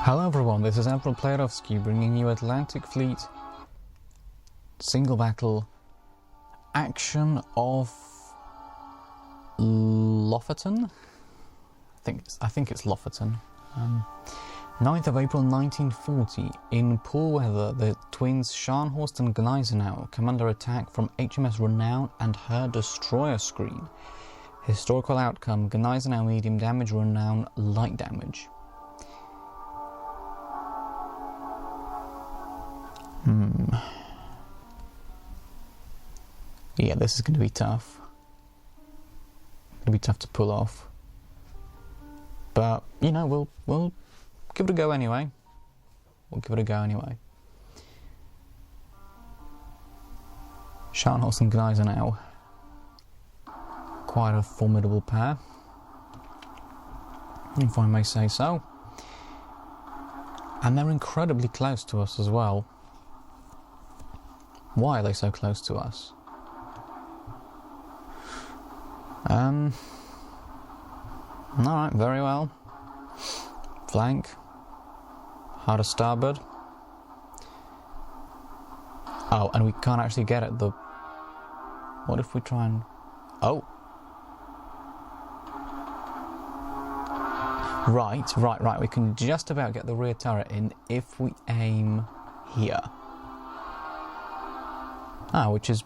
Hello everyone, this is Admiral Playerovski bringing you Atlantic Fleet single battle action of Lofoten. I think it's Lofoten. 9th of April 1940, in poor weather, the twins Scharnhorst and Gneisenau come under attack from HMS Renown and her destroyer screen. Historical outcome: Gneisenau medium damage, Renown light damage. Yeah, this is going to be tough. It'll be tough to pull off. But, you know, we'll give it a go anyway. Scharnhorst and Gneisenau. Quite a formidable pair, if I may say so. And they're incredibly close to us as well. Why are they so close to us? Alright, very well. Flank. Hard to starboard. Oh, and we can't actually get at the... What if we try and... Oh! Right. We can just about get the rear turret in if we aim here. Ah, which is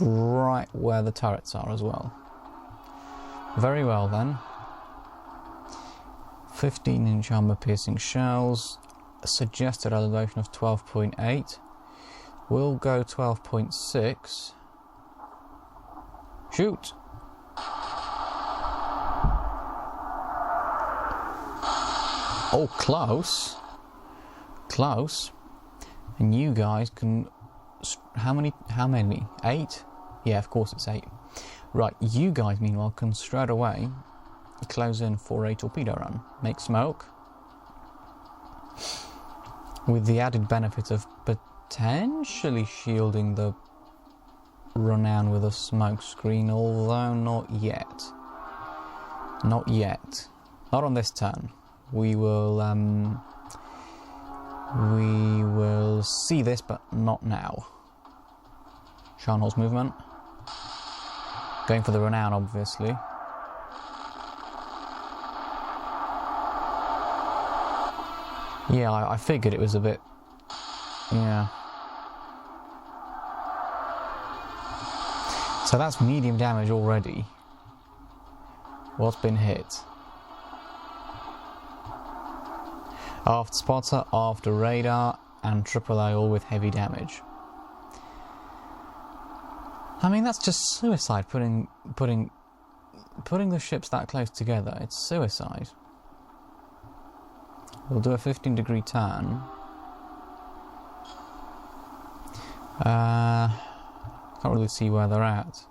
right where the turrets are as well. Very well then. 15-inch armor-piercing shells. Suggested elevation of 12.8. We'll go 12.6. Shoot! Oh, close. Close. And you guys can... How many? 8? Yeah, of course it's 8. Right, you guys, meanwhile, can straight away close in for a torpedo run. Make smoke. With the added benefit of potentially shielding the Renown with a smoke screen, although not yet. Not yet. Not on this turn. We will see this, but not now. Scharnhorst movement. Going for the Renown, obviously. Yeah, I figured it was a bit... Yeah. So that's medium damage already. What's been hit? Aft spotter, aft radar, and AAA all with heavy damage. I mean, that's just suicide, putting the ships that close together. It's suicide. We'll do a 15-degree turn. Can't really see where they're at.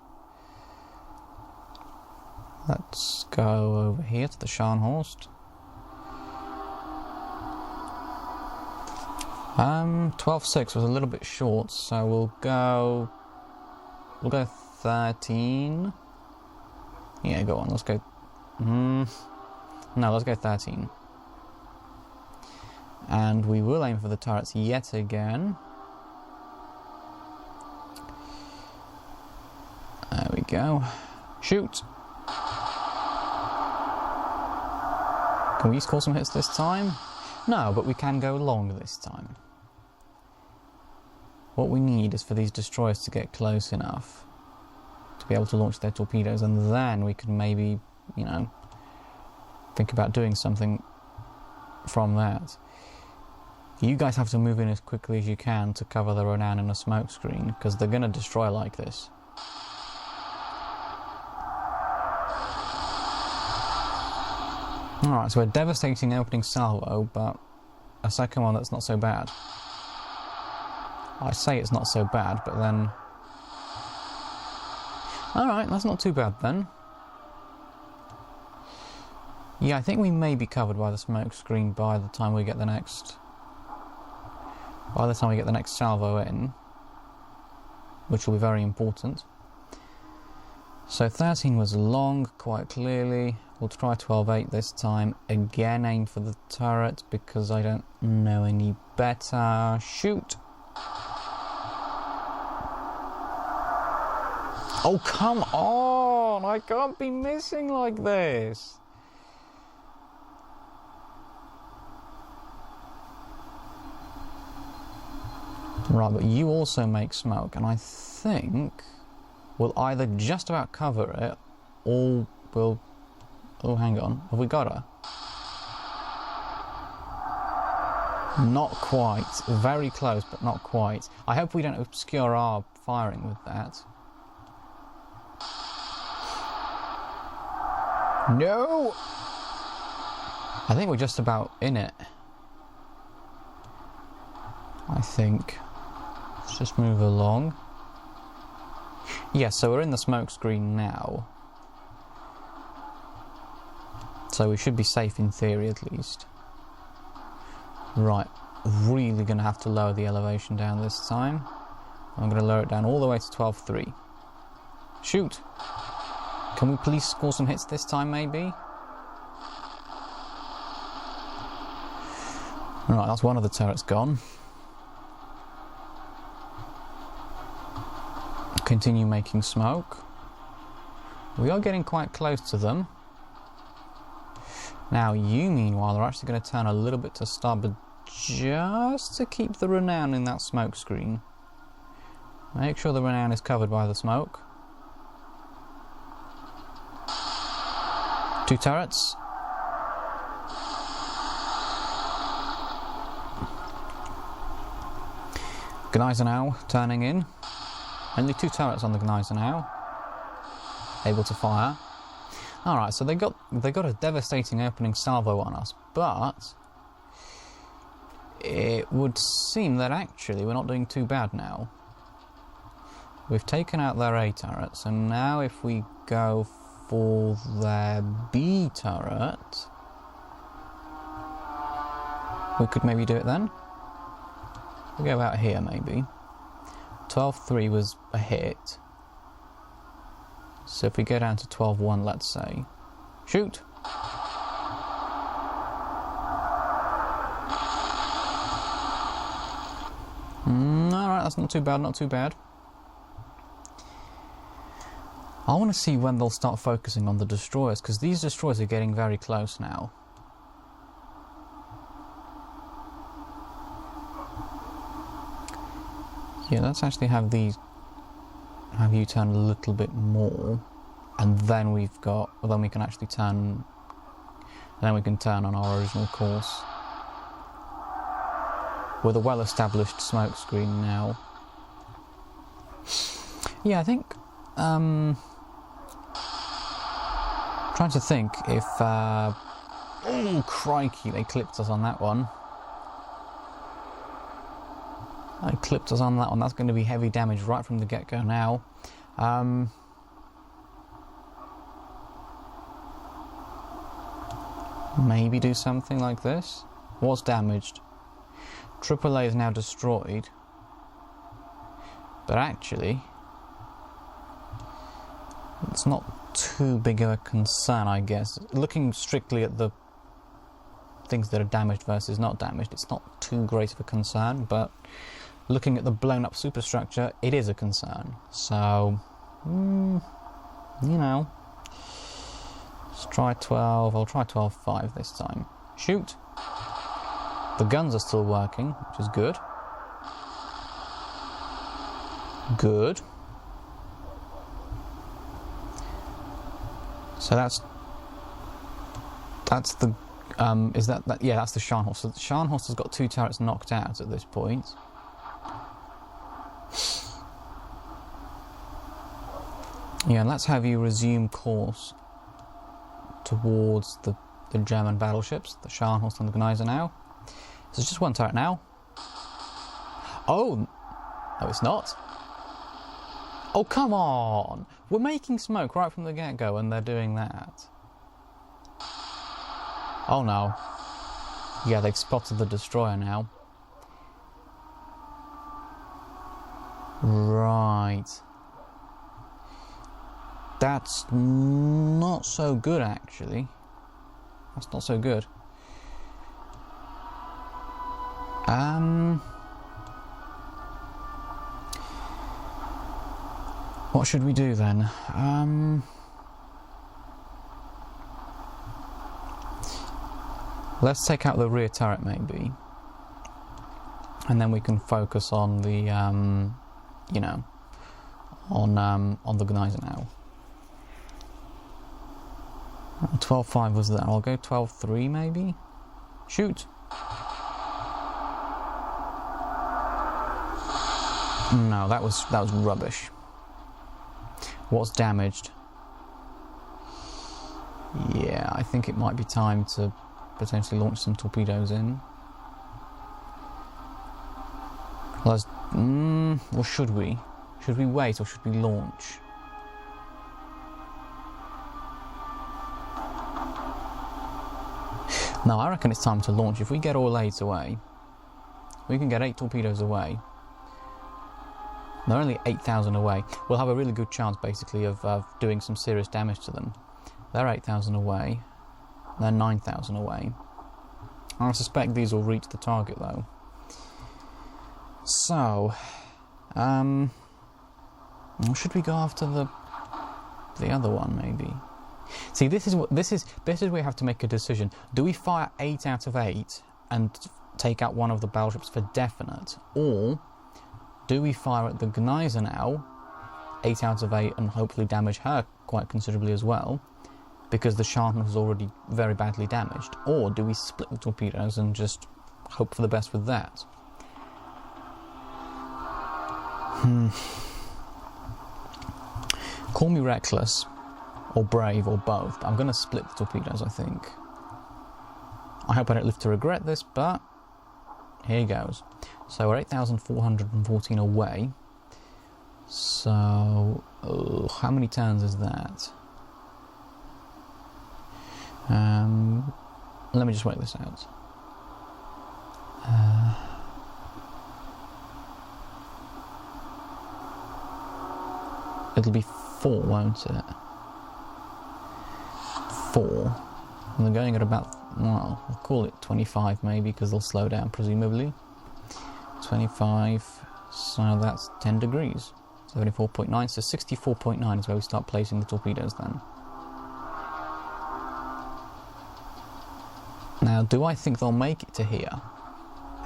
Let's go over here to the Scharnhorst. 12.6 was a little bit short, so we'll go 13. Yeah, go on, let's go. No, let's go 13. And we will aim for the turrets yet again. There we go. Shoot! Can we score some hits this time? No, but we can go long this time. What we need is for these destroyers to get close enough to be able to launch their torpedoes, and then we can maybe, you know, think about doing something from that. You guys have to move in as quickly as you can to cover the Renown in a smoke screen, because they're going to destroy like this. Alright, so a devastating opening salvo, but a second one that's not so bad. I say it's not so bad, but then... Alright, that's not too bad then. Yeah, I think we may be covered by the smoke screen by the time we get the next... salvo in, which will be very important. So 13 was long, quite clearly. We'll try 12-8 this time. Again, aim for the turret because I don't know any better. Shoot! Oh, come on! I can't be missing like this! Right, but you also make smoke, and I think we'll either just about cover it, or we'll... Oh, hang on. Have we got her? Not quite. Very close, but not quite. I hope we don't obscure our firing with that. No! I think we're just about in it. I think. Let's just move along. Yeah, so we're in the smoke screen now. So we should be safe in theory at least. Right, really going to have to lower the elevation down this time. I'm going to lower it down all the way to 12.3. Shoot! Can we please score some hits this time, maybe? Right, that's one of the turrets gone. Continue making smoke. We are getting quite close to them. Now, you, meanwhile, are actually going to turn a little bit to starboard just to keep the renown in that smoke screen. Make sure the renown is covered by the smoke. 2 turrets. Gneisenau turning in. Only 2 turrets on the Gneisenau. Able to fire. Alright, so they got a devastating opening salvo on us, but it would seem that actually we're not doing too bad now. We've taken out their A turret, so now if we go for their B turret, we could maybe do it then. We'll go about here maybe. 12.3 was a hit. So if we go down to 12.1, let's say. Shoot! Alright, that's not too bad, not too bad. I want to see when they'll start focusing on the destroyers, because these destroyers are getting very close now. Yeah, let's actually have you turn a little bit more, and then we can actually turn, then we can turn on our original course with a well-established smoke screen now. Yeah, I think trying to think if oh crikey, they clipped us on that one. They clipped us on that one. That's going to be heavy damage right from the get-go now. Maybe do something like this. What's damaged? AAA is now destroyed. But actually, it's not too big of a concern, I guess. Looking strictly at the things that are damaged versus not damaged, it's not too great of a concern, but looking at the blown up superstructure, it is a concern. So, you know, let's try 12. I'll try 12.5 this time. Shoot! The guns are still working, which is good. Good. So that's the yeah, that's the Scharnhorst. So the Scharnhorst has got 2 turrets knocked out at this point. Yeah, and let's have you resume course towards the German battleships, the Scharnhorst and the Gneisenau. So it's just 1 turret now. Oh! No, it's not. Oh, come on! We're making smoke right from the get-go and they're doing that. Oh no. Yeah, they've spotted the destroyer now. Right. That's not so good, actually. That's not so good. What should we do then? Let's take out the rear turret, maybe. And then we can focus on the, you know, on the Gneisenau. 12.5 was that. I'll go 12.3 maybe. Shoot. No, that was rubbish. What's damaged? Yeah, I think it might be time to potentially launch some torpedoes in. Let's, or should we? Should we wait or should we launch? No, I reckon it's time to launch. If we get all 8 away, we can get 8 torpedoes away. They're only 8,000 away. We'll have a really good chance, basically, of doing some serious damage to them. They're 8,000 away. They're 9,000 away. I suspect these will reach the target, though. So, should we go after the other one, maybe? See, this is where we have to make a decision. Do we fire 8 out of 8 and take out one of the battleships for definite, or do we fire at the Gneisenau 8 out of 8 and hopefully damage her quite considerably as well, because the Scharnhorst is already very badly damaged, or do we split the torpedoes and just hope for the best with that? Call me reckless, or brave, or both, but I'm going to split the torpedoes, I think. I hope I don't live to regret this, but here goes. So we're 8,414 away. So, how many turns is that? Let me just work this out. It'll be 4, won't it? 4. And they're going at about, well, we'll call it 25 maybe, because they'll slow down presumably. 25, so that's 10 degrees. 74.9, so 64.9 is where we start placing the torpedoes then. Now, do I think they'll make it to here?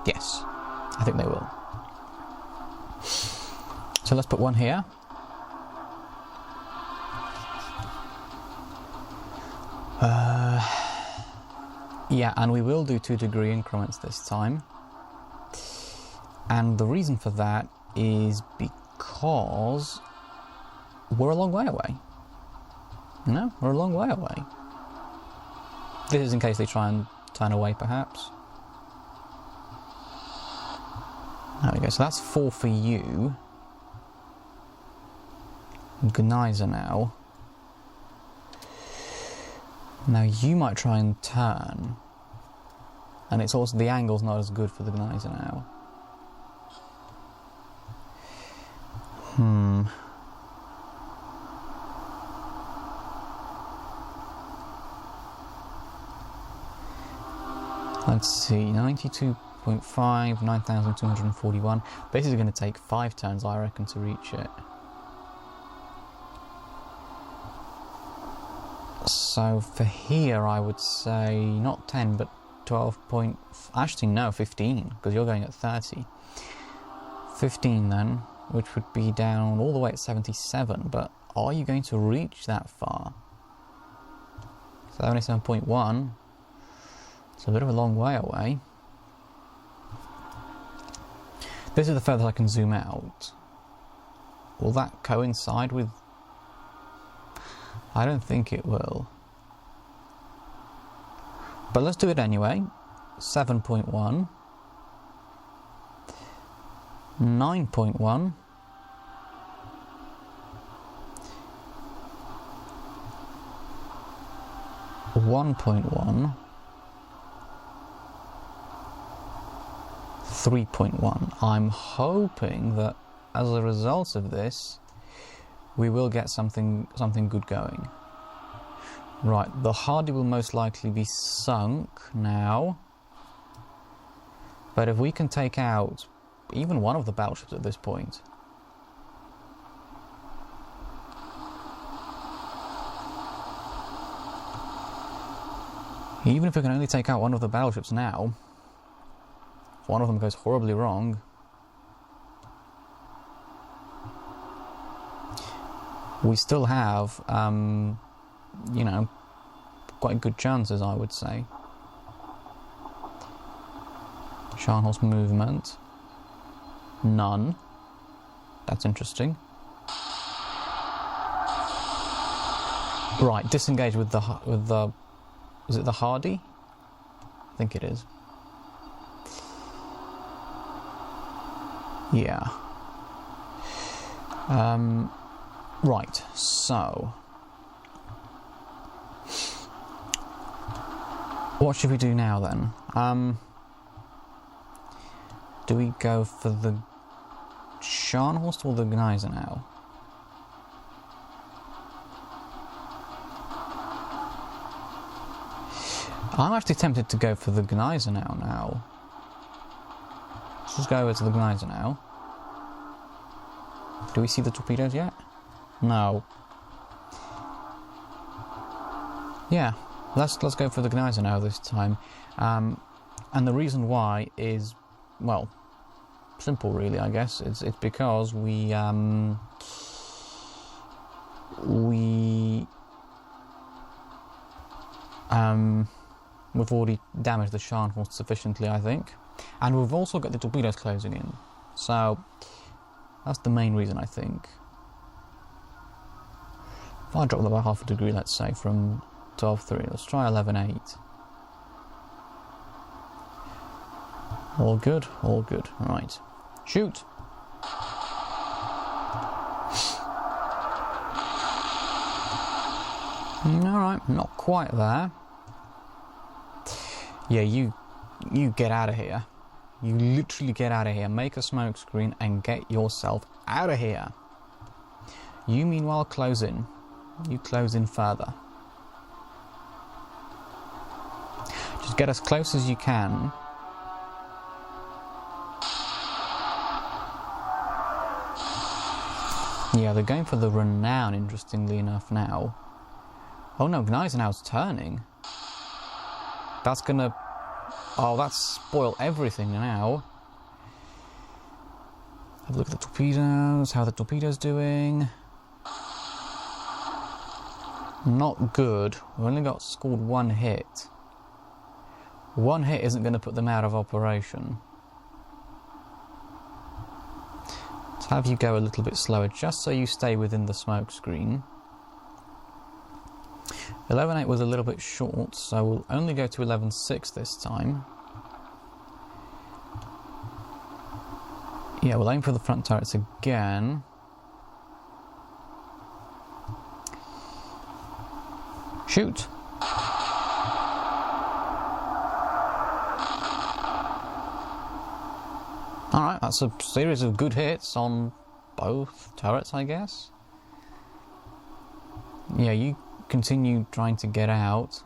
Yes, I think they will. So let's put one here. Yeah, and we will do 2-degree increments this time. And the reason for that is because we're a long way away. No, we're a long way away. This is in case they try and turn away, perhaps. There we go, so that's 4 for you. Gneisenau. Now you might try and turn. And it's also, the angle's not as good for the Gneisenau. Let's see, 92.5, 9,241. Basically going to take 5 turns, I reckon, to reach it. So for here, I would say not 10, but 12 point... Actually, no, 15, because you're going at 30. 15 then, which would be down all the way at 77, but are you going to reach that far? 77.1. It's a bit of a long way away. This is the furthest I can zoom out. Will that coincide with... I don't think it will. But let's do it anyway. 7.1. 9.1. 1.1. 3.1. I'm hoping that as a result of this, we will get something good going. Right, the Hardy will most likely be sunk now. But if we can take out even one of the battleships at this point... Even if we can only take out one of the battleships now, if one of them goes horribly wrong, we still have, you know, quite good chances, I would say. Scharnhorst movement. None. That's interesting. Right, disengage with the... Is it the Hardy? I think it is. Yeah. Right, so... What should we do now then? Do we go for the Scharnhorst or the Gneisenau? I'm actually tempted to go for the Gneisenau now. Let's just go over to the Gneisenau. Do we see the torpedoes yet? No. Yeah, let's go for the Gneisenau this time. And the reason why is, well, simple really, I guess. It's because we've already damaged the Scharnhorst sufficiently, I think. And we've also got the torpedoes closing in. So, that's the main reason, I think. If I drop them by half a degree, let's say, from 12.3, let's try 11.8. All good, all good. Right. Shoot! Alright, not quite there. Yeah, you get out of here. You literally get out of here. Make a smoke screen and get yourself out of here. You meanwhile close in. You close in further. Just get as close as you can. Yeah, they're going for the Renown, interestingly enough, now. Oh no, Gneisenau's turning. That's gonna... Oh, that's spoil everything now. Have a look at the torpedoes. How are the torpedoes doing? Not good. We've only got scored one hit. One hit isn't going to put them out of operation. Let's have you go a little bit slower, just so you stay within the smoke screen. 11.8 was a little bit short, so we'll only go to 11.6 this time. Yeah, we'll aim for the front turrets again. Shoot! Alright, that's a series of good hits on both turrets, I guess. Yeah, you continue trying to get out.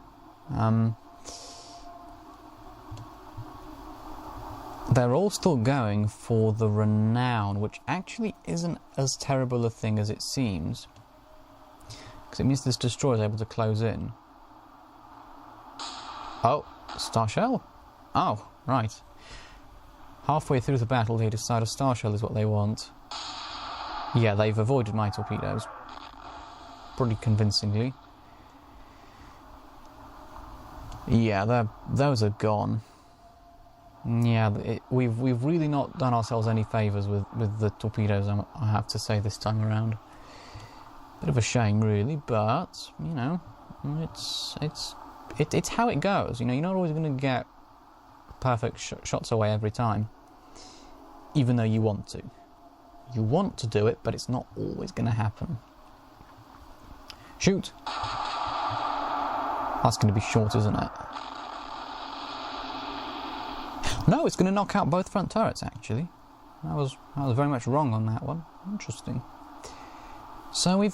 They're all still going for the Renown, which actually isn't as terrible a thing as it seems. Because it means this destroyer is able to close in. Oh, Star Shell? Oh, right. Halfway through the battle they decide a Star Shell is what they want. Yeah, they've avoided my torpedoes. Pretty convincingly. Yeah, those are gone. Yeah, we've really not done ourselves any favours with the torpedoes, I have to say, this time around. Bit of a shame, really, but you know, it's how it goes. You know, you're not always going to get perfect shots away every time, even though you want to. You want to do it, but it's not always going to happen. Shoot! That's going to be short, isn't it? No, it's going to knock out both front turrets, actually. I was very much wrong on that one. Interesting. So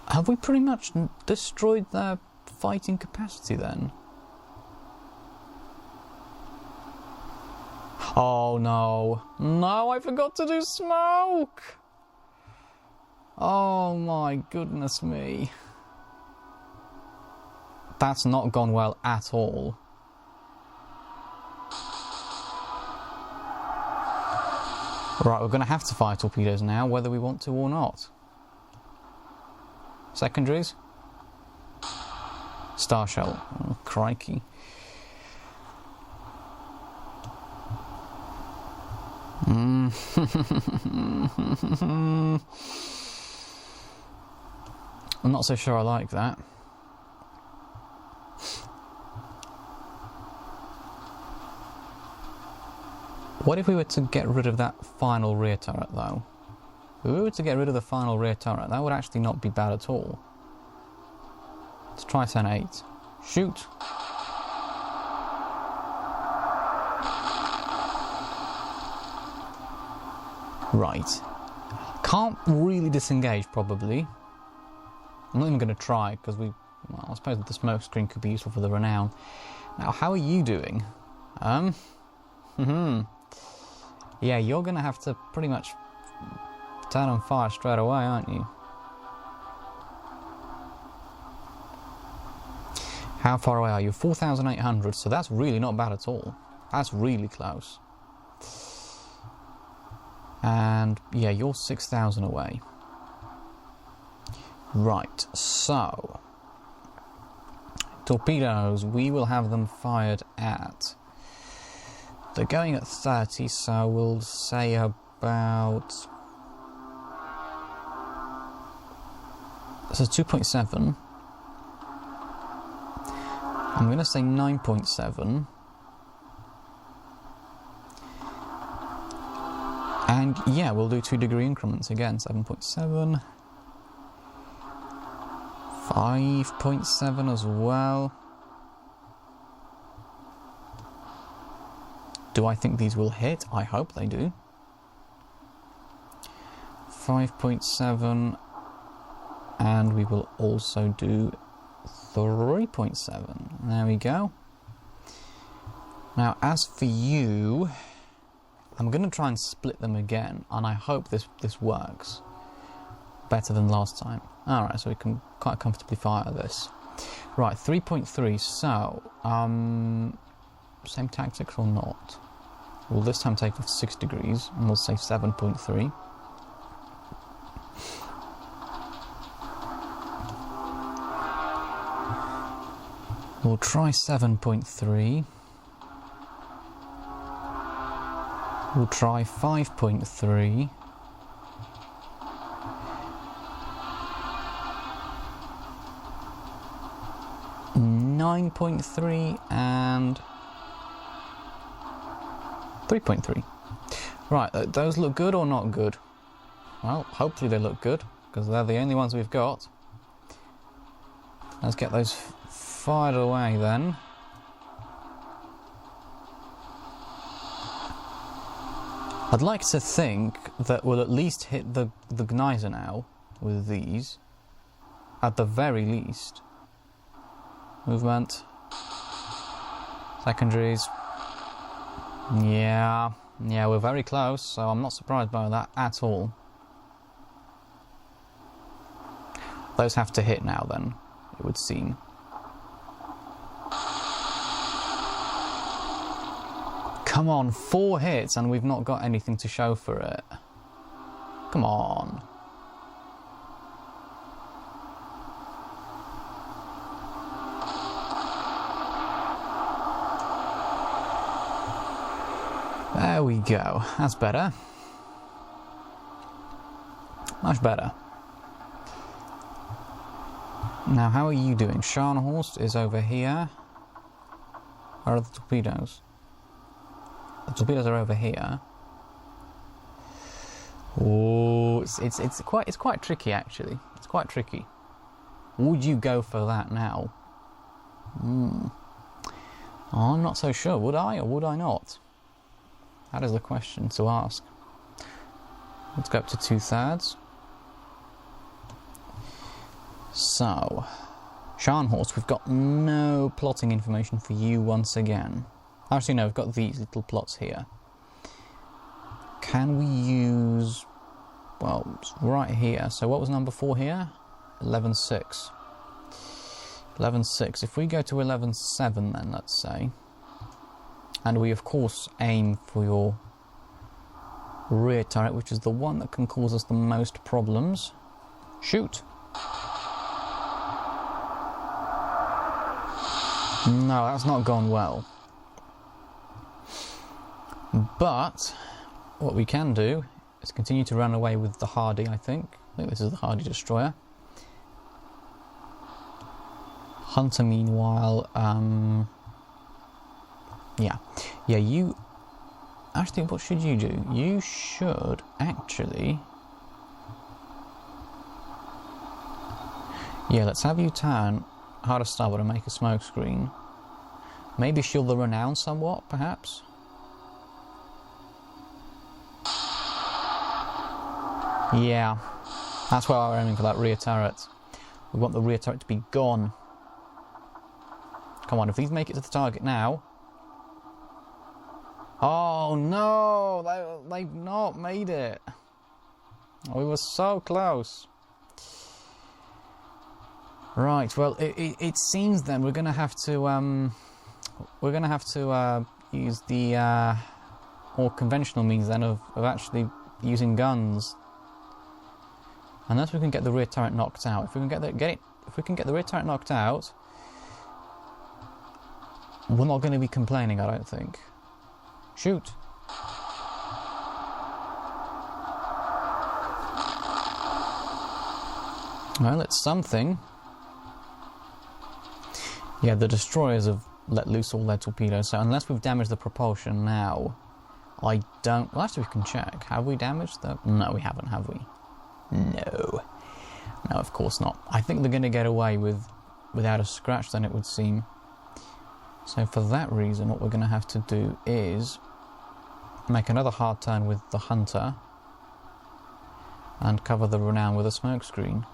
have we pretty much destroyed their fighting capacity then? Oh no. No, I forgot to do smoke! Oh my goodness me. That's not gone well at all. Right, we're going to have to fire torpedoes now, whether we want to or not. Secondaries. Star shell. Oh, crikey. I'm not so sure I like that. What if we were to get rid of that final rear turret, though? If we were to get rid of the final rear turret, that would actually not be bad at all. Let's try 10-8. Shoot! Right. Can't really disengage, probably. I'm not even going to try, because well, I suppose the smoke screen could be useful for the renown. Now, how are you doing? Yeah, you're going to have to pretty much turn on fire straight away, aren't you? How far away are you? 4,800, so that's really not bad at all. That's really close. And, yeah, you're 6,000 away. Right, so... torpedoes, we will have them fired at... They're going at 30, so we'll say about... So 2.7. I'm going to say 9.7. And yeah, we'll do 2-degree increments again. 7.7. 5.7 as well. Do I think these will hit? I hope they do. 5.7, and we will also do 3.7. There we go. Now, as for you, I'm going to try and split them again, and I hope this works better than last time. Alright, so we can quite comfortably fire this. Right, 3.3, so, same tactics or not? We'll this time take off 6 degrees, and we'll say 7.3. We'll try 7.3. We'll try 5.3. .3 and 3.3. Right, those look good or not good? Well, hopefully they look good, because they're the only ones we've got. Let's get those fired away then. I'd like to think that we'll at least hit the Geyser now with these, at the very least. Movement. Secondaries. Yeah, we're very close, so I'm not surprised by that at all. Those have to hit now then, it would seem. Come on, 4 hits and we've not got anything to show for it. Come on. There we go. That's better. Much better. Now, how are you doing? Scharnhorst is over here. Where are the torpedoes? The torpedoes are over here. Oh, it's quite tricky actually. It's quite tricky. Would you go for that now? Oh, I'm not so sure. Would I or would I not? That is the question to ask. Let's go up to 2/3. So, Scharnhorst, we've got no plotting information for you once again. Actually, no, we've got these little plots here. Can we use... well, it's right here. So what was number 4 here? 11.6. 11.6. If we go to 11.7 then, let's say, and we of course aim for your rear turret, which is the one that can cause us the most problems. Shoot! No, that's not gone well. But what we can do is continue to run away with the Hardy, I think. I think this is the Hardy destroyer. Hunter, meanwhile, yeah, you... actually, what should you do? You should actually... yeah, let's have you turn hard to starboard and make a smoke screen. Maybe shield the Renown somewhat, perhaps? Yeah, that's why we're aiming for that rear turret. We want the rear turret to be gone. Come on, if these make it to the target now... oh no! They've not made it! We were so close. Right, well, it seems then we're going to have to use the more conventional means then of actually using guns. Unless we can get the rear turret knocked out. If we can get the rear turret knocked out, we're not going to be complaining, I don't think. Shoot! Well, it's something. Yeah, the destroyers have let loose all their torpedoes, so unless we've damaged the propulsion now, I don't... well, actually we can check. Have we damaged the... no, we haven't, have we? No. No, of course not. I think they're going to get away without a scratch, then, it would seem. So for that reason, what we're going to have to do is make another hard turn with the Hunter and cover the Renown with a smoke screen.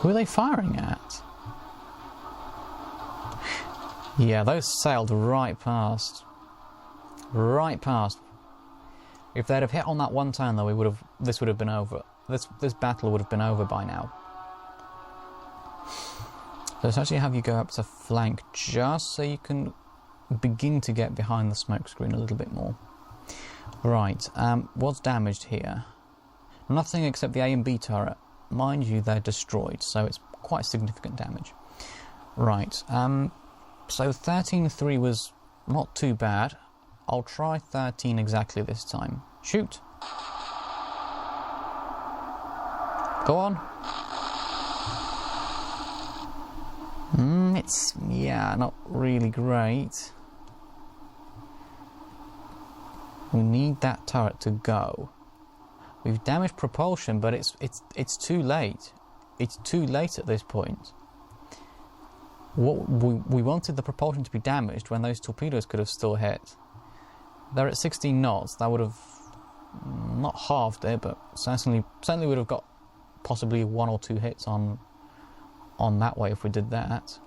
Who are they firing at? Yeah, those sailed right past. Right past. If they'd have hit on that one turn, though, this would have been over. This battle would have been over by now. So let's actually have you go up to flank, just so you can begin to get behind the smoke screen a little bit more. Right, what's damaged here? Nothing except the A and B turret. Mind you, they're destroyed, so it's quite significant damage. Right, so 13.3 was not too bad. I'll try 13 exactly this time. Shoot! Go on! It's, yeah, not really great. We need that turret to go. We've damaged propulsion, but it's too late. It's too late at this point. What we wanted the propulsion to be damaged when those torpedoes could have still hit. They're at 16 knots. That would have not halved it, but certainly would have got possibly 1 or 2 hits on that way if we did that.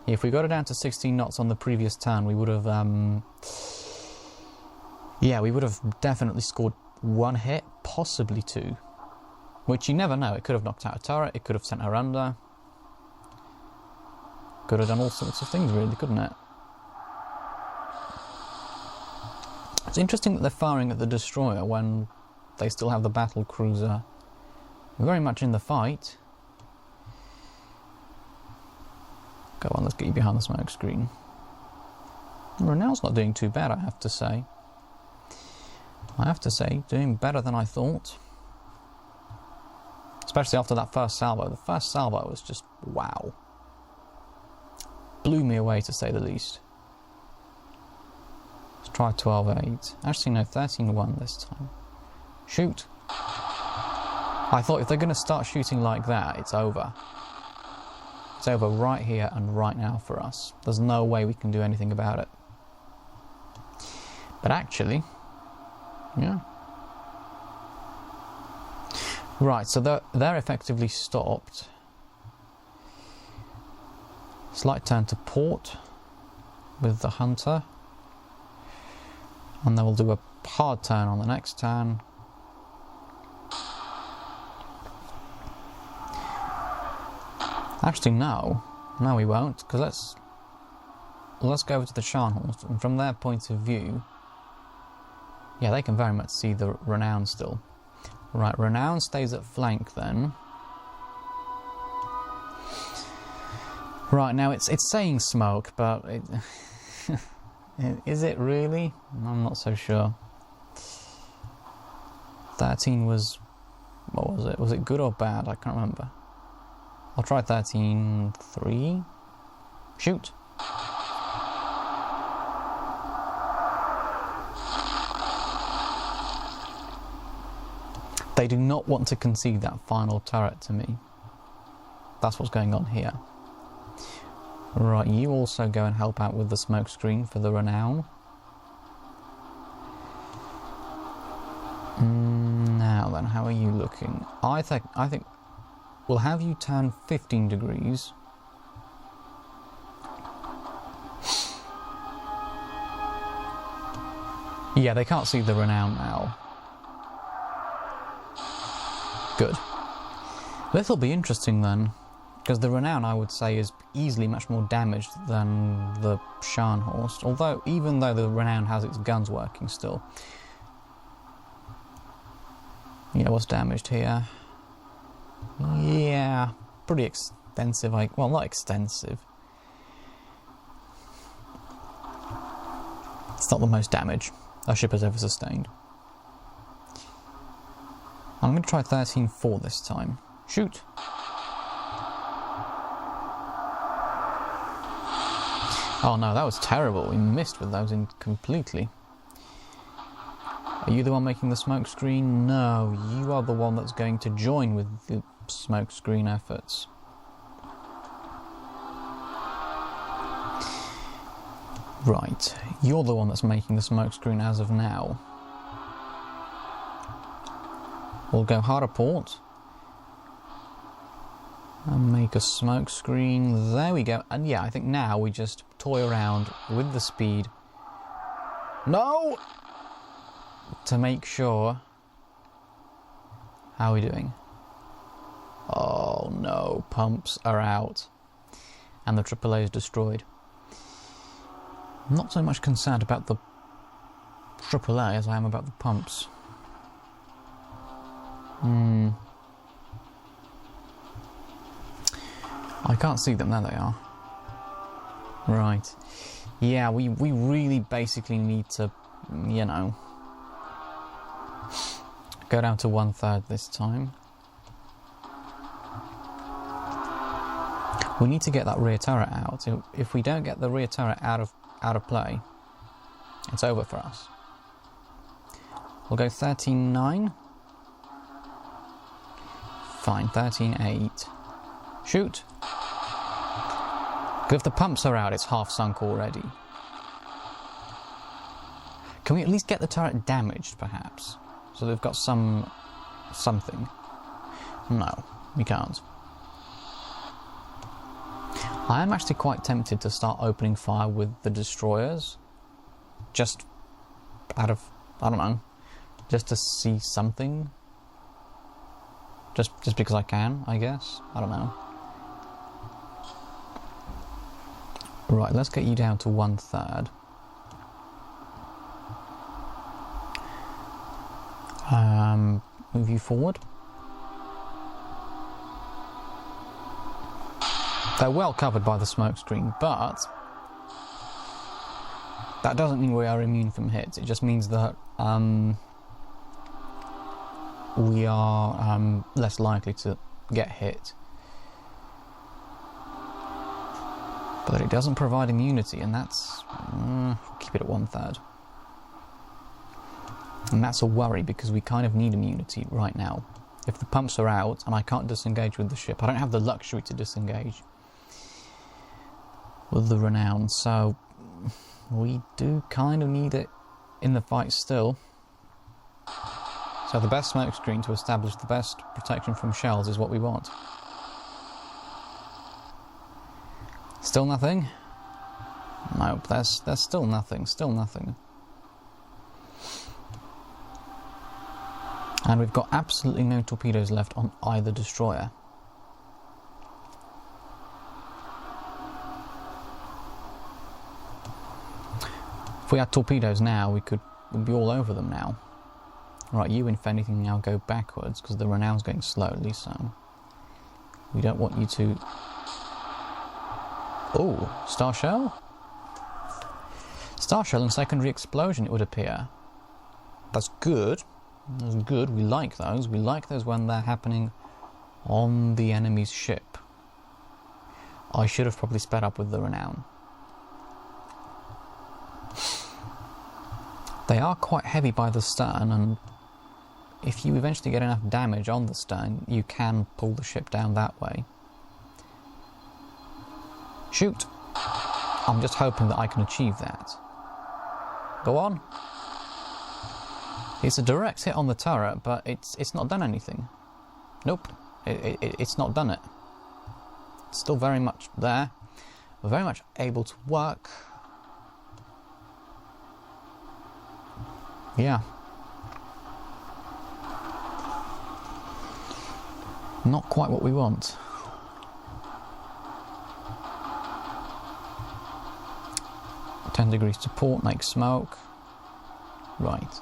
If we got it down to 16 knots on the previous turn, we would have yeah, we would have definitely scored 1 hit, possibly 2. Which you never know. It could have knocked out a turret, it could have sent her under. Could have done all sorts of things, really, couldn't it? It's interesting that they're firing at the destroyer when they still have the battle cruiser very much in the fight. Go on, let's get you behind the smoke screen. Renown's not doing too bad, I have to say. Doing better than I thought. Especially after that first salvo. The first salvo was just wow. Blew me away, to say the least. Let's try 12.8. Actually, no, 13.1 this time. Shoot! I thought if they're going to start shooting like that, it's over. It's over right here and right now for us. There's no way we can do anything about it. But actually, yeah. Right, so they're effectively stopped. Slight turn to port with the hunter. And then we'll do a hard turn on the next turn. Actually, no. No, we won't, because let's go over to the Scharnhorst, and from their point of view, yeah, they can very much see the Renown still. Right, Renown stays at flank then. Right, now it's saying smoke, but is it really? I'm not so sure. 13 was... what was it? Was it good or bad? I can't remember. I'll try 13-3. Shoot! They do not want to concede that final turret to me. That's what's going on here. Right, you also go and help out with the smoke screen for the Renown. Now then, how are you looking? I think we'll have you turn 15 degrees. Yeah, they can't see the Renown now. Good. This'll be interesting then, because the Renown, I would say, is easily much more damaged than the Scharnhorst. Although, even though the Renown has its guns working still. Yeah, what's damaged here? Yeah, pretty extensive. Well, not extensive. It's not the most damage a ship has ever sustained. I'm going to try 13-4 this time. Shoot! Oh no, that was terrible. We missed with those completely. Are you the one making the smoke screen? No, you are the one that's going to join with the smoke screen efforts. Right, you're the one that's making the smoke screen as of now. We'll go harder port. And make a smoke screen. There we go. And yeah, I think now we just toy around with the speed. No! To make sure. How are we doing? Oh no, pumps are out. And the AAA is destroyed. I'm not so much concerned about the AAA as I am about the pumps. I can't see them, there they are. Right. Yeah, we really basically need to, you know, go down to 1/3 this time. We need to get that rear turret out. If we don't get the rear turret out of play, it's over for us. We'll go 13-9. Fine, 13-8. Shoot! Because if the pumps are out, it's half sunk already. Can we at least get the turret damaged, perhaps? So they've got something. No, we can't. I am actually quite tempted to start opening fire with the destroyers. Just out of, I don't know, just to see something. Just because I can, I guess. I don't know. Right, let's get you down to 1/3. Move you forward. They're well covered by the smoke screen, but that doesn't mean we are immune from hits. It just means that we are less likely to get hit. But it doesn't provide immunity, and that's... keep it at 1/3. And that's a worry, because we kind of need immunity right now. If the pumps are out, and I can't disengage with the ship, I don't have the luxury to disengage with the Renown, so we do kind of need it in the fight still. So the best smoke screen to establish the best protection from shells is what we want. Still nothing? Nope, there's still nothing, still nothing. And we've got absolutely no torpedoes left on either destroyer. If we had torpedoes now, we'd be all over them now. Right, you, if anything, now go backwards, because the Renown's going slowly, so we don't want you to... Oh, Star Shell? Star Shell and secondary explosion, it would appear. That's good. That's good. We like those. We like those when they're happening on the enemy's ship. I should have probably sped up with the Renown. They are quite heavy by the stern, and if you eventually get enough damage on the stern, you can pull the ship down that way. Shoot! I'm just hoping that I can achieve that. Go on. It's a direct hit on the turret, but it's not done anything. Nope, it's not done it. It's still very much there. We're very much able to work. Yeah. Not quite what we want. "10 degrees to port, make smoke." Right.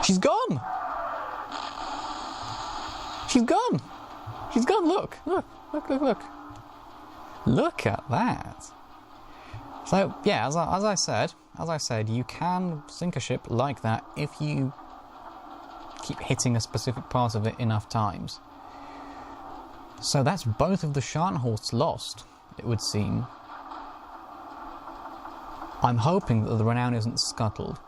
She's gone! She's gone! She's gone, look! Look, look, look, look. Look at that! So, yeah, as I said, you can sink a ship like that if you keep hitting a specific part of it enough times. So that's both of the Scharnhorsts lost, it would seem. I'm hoping that the Renown isn't scuttled.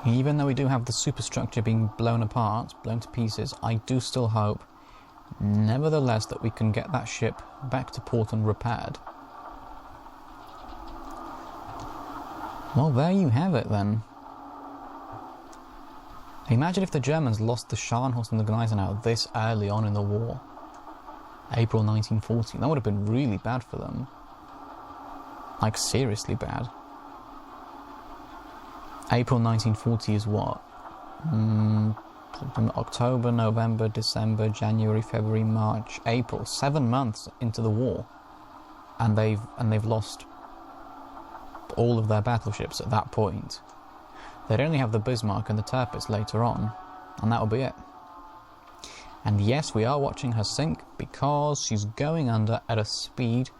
Even though we do have the superstructure being blown apart, blown to pieces, I do still hope, nevertheless, that we can get that ship back to port and repaired. Well, there you have it then. Imagine if the Germans lost the Scharnhorst and the Gneisenau this early on in the war. April 1940. That would have been really bad for them. Like, seriously bad. April 1940 is what? October, November, December, January, February, March, April. 7 months into the war, and they've lost all of their battleships at that point. They'd only have the Bismarck and the Tirpitz later on, and that'll be it. And yes, we are watching her sink because she's going under at a speed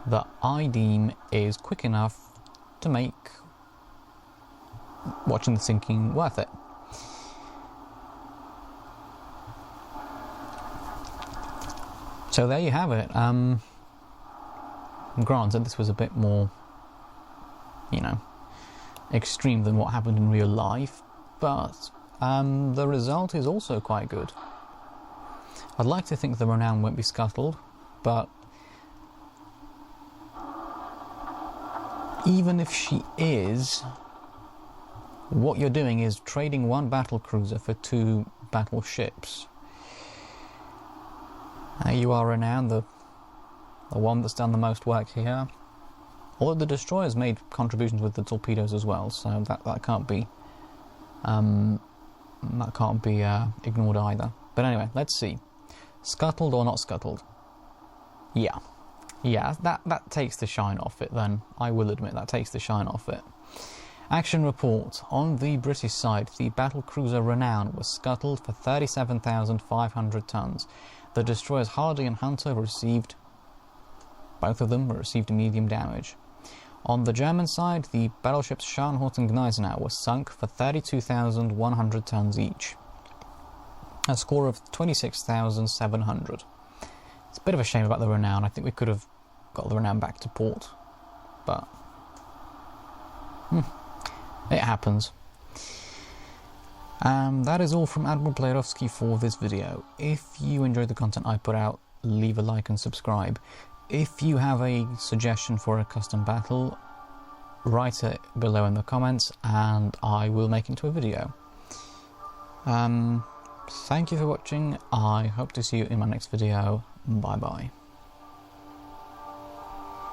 that I deem is quick enough to make watching the sinking worth it. So there you have it. Granted, this was a bit more, extreme than what happened in real life, but the result is also quite good. I'd like to think the Renown won't be scuttled, but even if she is, what you're doing is trading one battle cruiser for 2 battleships. There you are, Renown, the one that's done the most work here. Although the destroyers made contributions with the torpedoes as well, so that can't be ignored either. But anyway, let's see. Scuttled or not scuttled? Yeah, that takes the shine off it then. I will admit that takes the shine off it. Action report. On the British side, the battlecruiser Renown was scuttled for 37,500 tons. The destroyers Hardy and Hunter received, both of them received medium damage. On the German side, the battleships Scharnhorst and Gneisenau were sunk for 32,100 tons each. A score of 26,700. It's a bit of a shame about the Renown. I think we could have got the Renown back to port, but it happens. That is all from Admiral Playerovski for this video. If you enjoyed the content I put out, leave a like and subscribe. if you have a suggestion for a custom battle, write it below in the comments and I will make it into a video. Thank you for watching. I hope to see you in my next video. Bye bye.